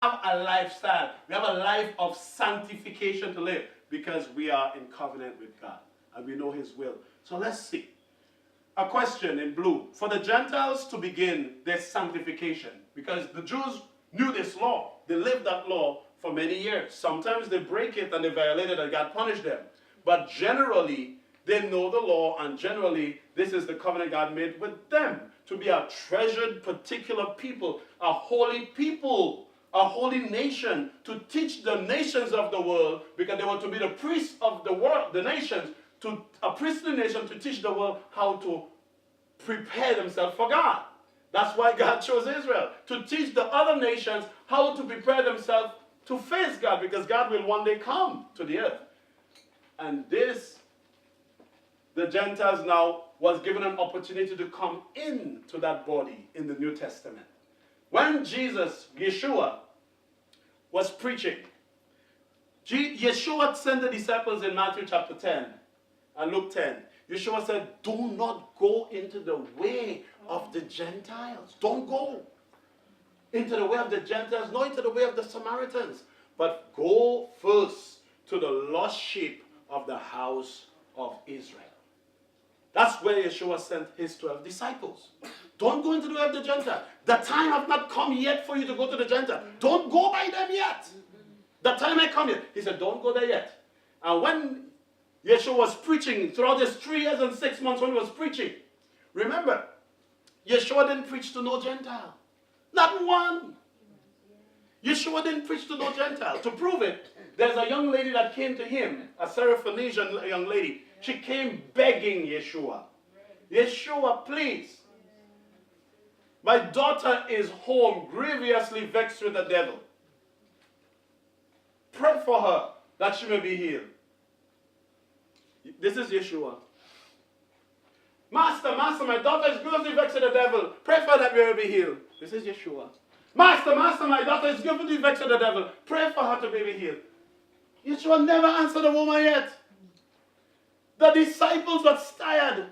have a lifestyle. We have a life of sanctification to live because we are in covenant with God and we know His will. So let's see. A question in blue. For the Gentiles to begin their sanctification, because the Jews knew this law. They lived that law for many years. Sometimes they break it and they violate it and God punished them. But generally, they know the law, and generally, this is the covenant God made with them, to be a treasured particular people, a holy nation, to teach the nations of the world, because they were to be the priests of the world, the nations, to a priestly nation to teach the world how to prepare themselves for God. That's why God chose Israel, to teach the other nations how to prepare themselves to face God, because God will one day come to the earth. And this, the Gentiles now was given an opportunity to come into that body in the New Testament. When Jesus, Yeshua, was preaching, Yeshua sent the disciples in Matthew chapter 10 and Luke 10. Yeshua said, do not go into the way of the Gentiles. Don't go into the way of the Gentiles, nor into the way of the Samaritans, but go first to the lost sheep of the house of Israel. That's where Yeshua sent his 12 disciples. Don't go into the way of the Gentile. The time has not come yet for you to go to the Gentile. Don't go by them yet. The time may come yet. He said, don't go there yet. And when Yeshua was preaching, throughout his 3 years and 6 months when he was preaching, remember, Yeshua didn't preach to no Gentile. Not one. Yeshua didn't preach to no Gentile. To prove it, there's a young lady that came to him, a Syrophoenician young lady. She came begging Yeshua. Yeshua, please. My daughter is home, grievously vexed with the devil. Pray for her that she may be healed. This is Yeshua. Master, my daughter is grievously vexed with the devil. Pray for her that we may be healed. This is Yeshua. Master, my daughter is grievously vexed with the devil. Pray for her to be healed. Yeshua never answered the woman yet. The disciples were tired.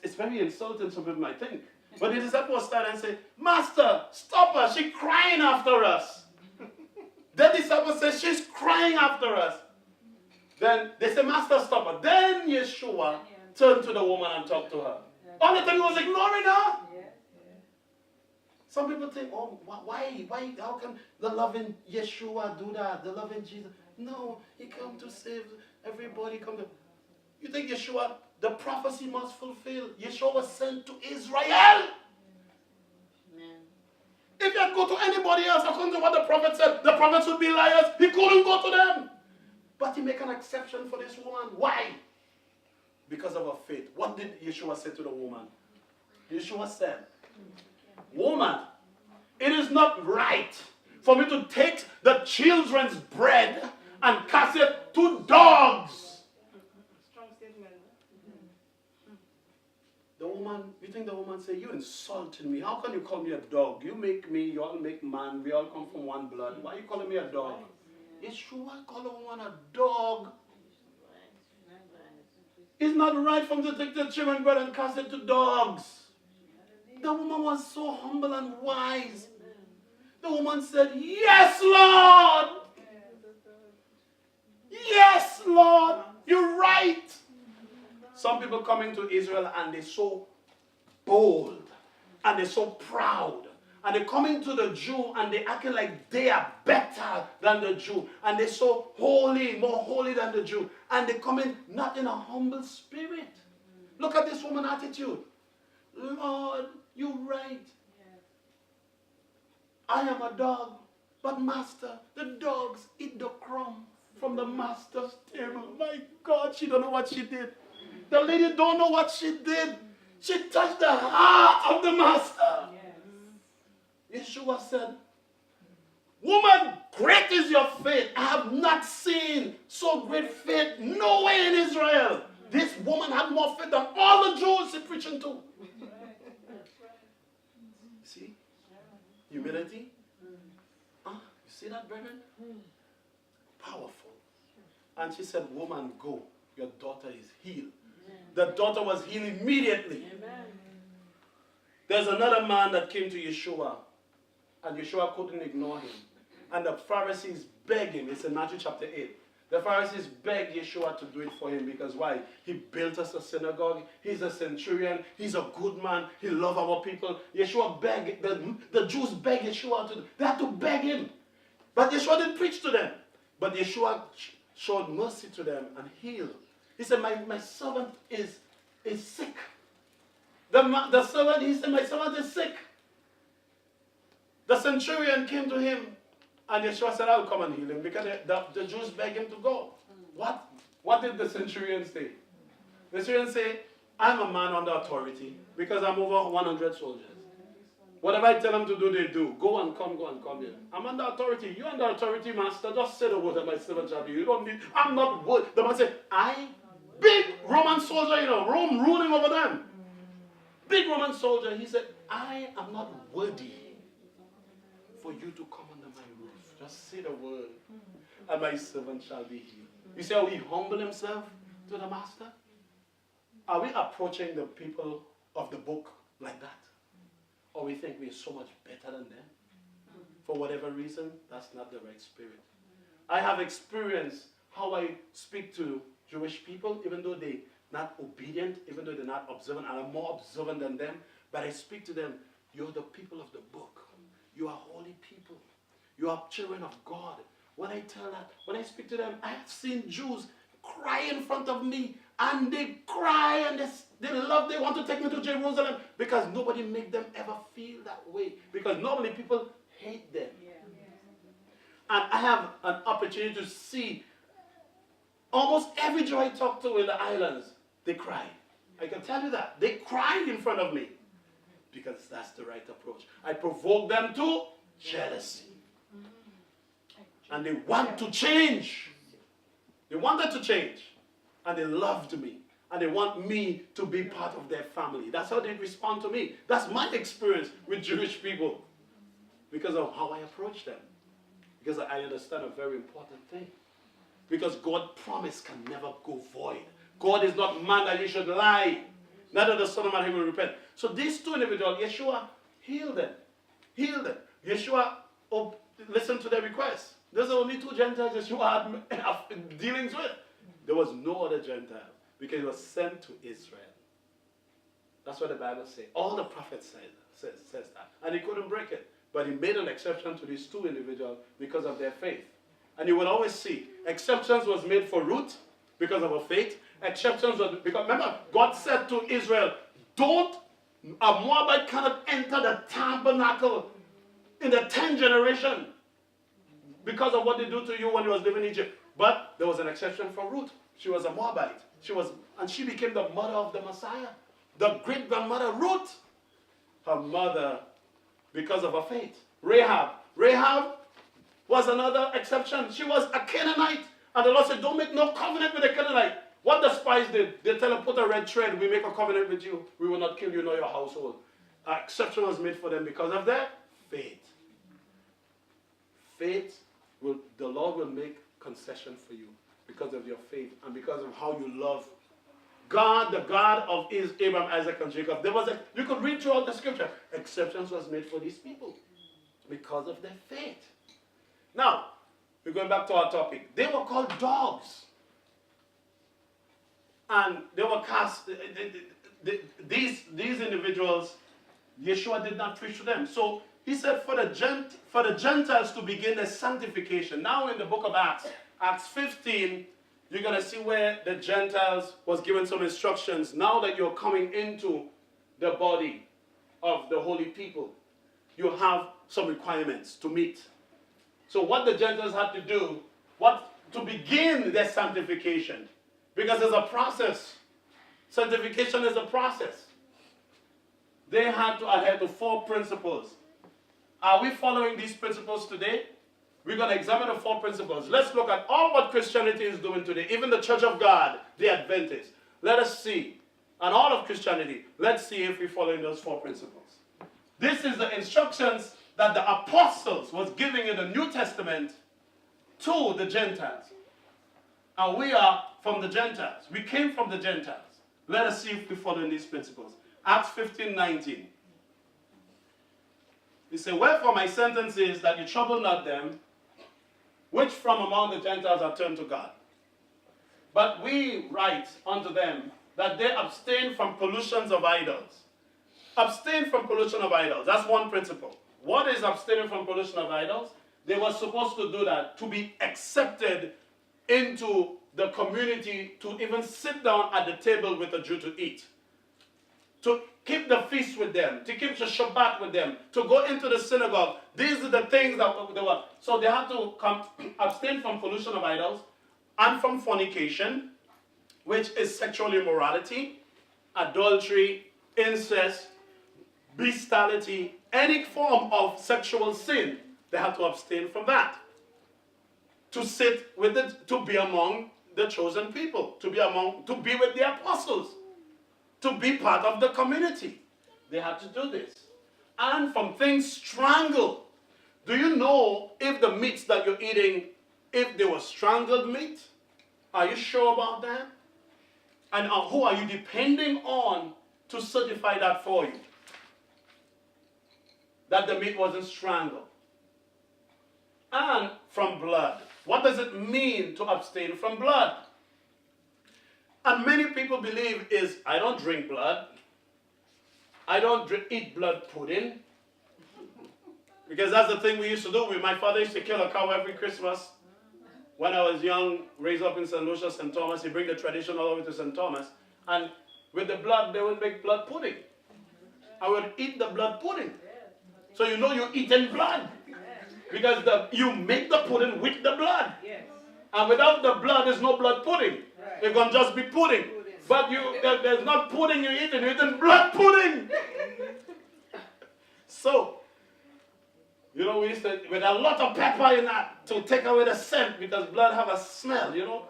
It's very insulting, some people might think. But the disciples started and said, Master, stop her. She's crying after us. The disciples said, she's crying after us. Then they said, Master, stop her. Then Yeshua turned to the woman and talked to her. All the time he was ignoring her. Some people think, oh, why? How can the loving Yeshua do that? The loving Jesus. No, he came to save everybody. You think Yeshua, the prophecy must fulfill. Yeshua was sent to Israel. If he had go to anybody else, according to what the prophet said, the prophets would be liars. He couldn't go to them. But he make an exception for this woman. Why? Because of her faith. What did Yeshua say to the woman? Yeshua said, woman, it is not right for me to take the children's bread and cast it to dogs. Strong statement. The woman, you think the woman say, you insulted me. How can you call me a dog? You make me, you all make man. We all come from one blood. Why are you calling me a dog? Yeshua called a woman a dog. It's not right for me to take the children's bread and cast it to dogs. The woman was so humble and wise. The woman said, yes, Lord. Yes, Lord. You're right. Some people come into Israel and they're so bold and they're so proud. And they come into the Jew and they acting like they are better than the Jew. And they're so holy, more holy than the Jew. And they come in not in a humble spirit. Look at this woman's attitude. Lord, you're right. I am a dog. But master, the dogs eat the crumb from the master's table. My God, she don't know what she did. The lady don't know what she did. She touched the heart of the master. Yeshua said, woman, great is your faith. I have not seen so great faith nowhere in Israel. This woman had more faith than all the Jews she's preaching to. See? Humility. You see that, brethren? Powerful. And she said, woman, go. Your daughter is healed. The daughter was healed immediately. There's another man that came to Yeshua. and Yeshua couldn't ignore him. And the Pharisees begged him. It's in Matthew chapter 8. The Pharisees begged Yeshua to do it for him because why? He built us a synagogue. He's a centurion. He's a good man. He loves our people. Yeshua begged, the Jews begged Yeshua to do. They had to beg him. But Yeshua didn't preach to them. But Yeshua showed mercy to them and healed. He said, my servant is sick. The servant, he said, my servant is sick. The centurion came to him, and Yeshua said, I'll come and heal him, because the Jews begged him to go. What did the centurion say? The centurion said, I'm a man under authority, because I'm over 100 soldiers. Whatever I tell them to do, they do. Go and come here. I'm under authority. You're under authority, master. Just say the word and my servant shall be. You don't need, I'm not worthy. The man said, big Roman soldier, Rome ruling over them. Big Roman soldier. He said, I am not worthy for you to come under my roof. Just say the word, and my servant shall be healed. You see how he humbled himself to the master? Are we approaching the people of the book like that? Or we think we're so much better than them? For whatever reason, that's not the right spirit. I have experienced how I speak to Jewish people, even though they're not obedient, even though they're not observant, and I'm more observant than them, but I speak to them, you're the people of the book. You are holy people. You are children of God. When I speak to them, I have seen Jews cry in front of me, and they cry, and they want to take me to Jerusalem, because nobody make them ever feel that way, because normally people hate them. And I have an opportunity to see almost every Jew I talk to in the islands, they cry. I can tell you that. They cried in front of me, because that's the right approach. I provoke them to jealousy. And they want to change. They wanted to change. And they loved me. And they want me to be part of their family. That's how they respond to me. That's my experience with Jewish people. Because of how I approach them. Because I understand a very important thing. Because God's promise can never go void. God is not man that he should lie. Neither the Son of Man he will repent. So these two individuals, Yeshua healed them. Yeshua listened to their request. There's only two Gentiles Yeshua had dealings with. There was no other Gentile, because he was sent to Israel. That's what the Bible says. All the prophets says that. And he couldn't break it. But he made an exception to these two individuals because of their faith. And you will always see, exceptions was made for Ruth because of her faith. Exceptions was, because remember, God said to Israel, a Moabite cannot enter the tabernacle in the 10th generation because of what they do to you when you was living in Egypt. But there was an exception for Ruth. She was a Moabite. And she became the mother of the Messiah. The great-grandmother Ruth. Her mother, because of her faith. Rahab was another exception. She was a Canaanite. And the Lord said, don't make no covenant with a Canaanite. What the spies did, they tell her, put a red thread, we make a covenant with you. We will not kill you nor your household. An exception was made for them because of their faith. The Lord will make concession for you because of your faith and because of how you love God, the God of Abraham, Isaac, and Jacob. You could read throughout the scripture. Exceptions was made for these people because of their faith. Now, we're going back to our topic. They were called dogs. And they were cast, these individuals, Yeshua did not preach to them. So he said for the Gentiles to begin their sanctification. Now in the book of Acts 15, you're going to see where the Gentiles was given some instructions. Now that you're coming into the body of the holy people, you have some requirements to meet. So what the Gentiles had to do, to begin their sanctification, because there's a process. Sanctification is a process. They had to adhere to 4 principles. Are we following these principles today? We're going to examine the 4 principles. Let's look at all what Christianity is doing today. Even the Church of God, the Adventists. Let us see. And all of Christianity, let's see if we're following those 4 principles. This is the instructions that the apostles was giving in the New Testament to the Gentiles. And we are from the Gentiles. We came from the Gentiles. Let us see if we're following these principles. Acts 15:19. He said, wherefore my sentence is that you trouble not them, which from among the Gentiles are turned to God. But we write unto them that they abstain from pollutions of idols. Abstain from pollution of idols. That's one principle. What is abstaining from pollution of idols? They were supposed to do that to be accepted into the community, to even sit down at the table with a Jew to eat. To keep the feast with them, to keep the Shabbat with them, to go into the synagogue. These are the things that they were. So they had to abstain from pollution of idols and from fornication, which is sexual immorality, adultery, incest, bestiality, any form of sexual sin. They had to abstain from that. To sit with it, to be among the chosen people, to be with the apostles, to be part of the community. They had to do this. And from things strangled. Do you know if the meats that you're eating, if they were strangled meat? Are you sure about that? And who are you depending on to certify that for you? That the meat wasn't strangled. And from blood. What does it mean to abstain from blood? And many people believe is, I don't drink blood. I don't eat blood pudding. Because that's the thing we used to do. My father used to kill a cow every Christmas. When I was young, raised up in St. Lucia, St. Thomas, he bring the tradition all the way to St. Thomas. And with the blood, they would make blood pudding. I would eat the blood pudding. So you know you're eating blood. Because you make the pudding with the blood. And without the blood, there's no blood pudding. It's going to just be pudding. But there's not pudding you're eating blood pudding. So, you know, we used to, with a lot of pepper in that to take away the scent because blood have a smell, you know.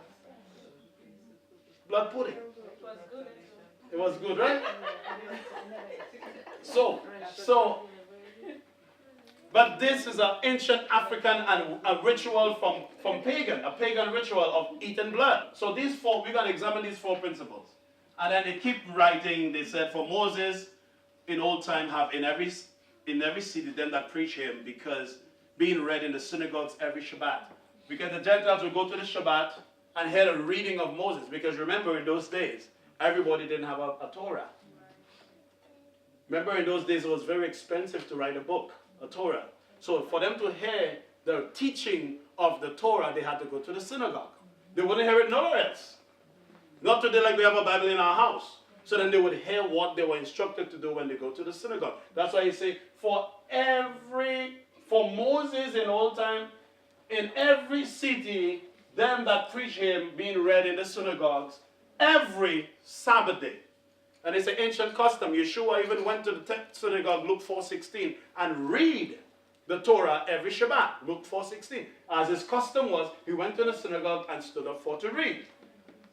Blood pudding. It was good, right? But this is an ancient African and a ritual from a pagan ritual of eating blood. So these four, we're going to examine these four principles. And then they keep writing, they said, for Moses, in old time, have in every city them that preach him, because being read in the synagogues every Shabbat. Because the Gentiles would go to the Shabbat and hear a reading of Moses. Because remember, in those days, everybody didn't have a Torah. Remember, in those days, it was very expensive to write a book. A Torah. So for them to hear the teaching of the Torah, they had to go to the synagogue. They wouldn't hear it nowhere else. Not today like we have a Bible in our house. So then they would hear what they were instructed to do when they go to the synagogue. That's why he say, for Moses in old time, in every city, them that preach him being read in the synagogues, every Sabbath day. And it's an ancient custom. Yeshua even went to the synagogue, Luke 4:16, and read the Torah every Shabbat, Luke 4:16. As his custom was, he went to the synagogue and stood up for to read.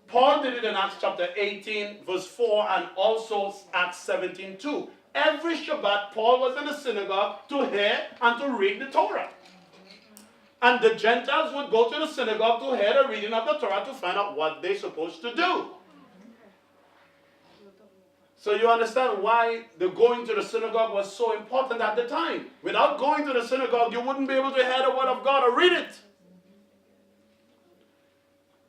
Paul did it in Acts chapter 18, verse 4, and also Acts 17:2. Every Shabbat, Paul was in the synagogue to hear and to read the Torah. And the Gentiles would go to the synagogue to hear the reading of the Torah to find out what they're supposed to do. So you understand why the going to the synagogue was so important at the time. Without going to the synagogue, you wouldn't be able to hear the word of God or read it.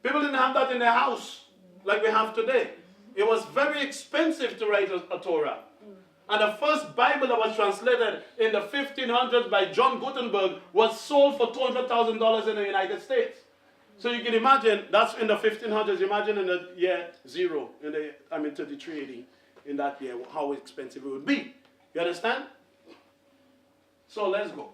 People didn't have that in their house like we have today. It was very expensive to write a Torah. And the first Bible that was translated in the 1500s by John Gutenberg was sold for $200,000 in the United States. So you can imagine, that's in the 1500s. Imagine in the year 3380. In that year, how expensive it would be. You understand? So let's go.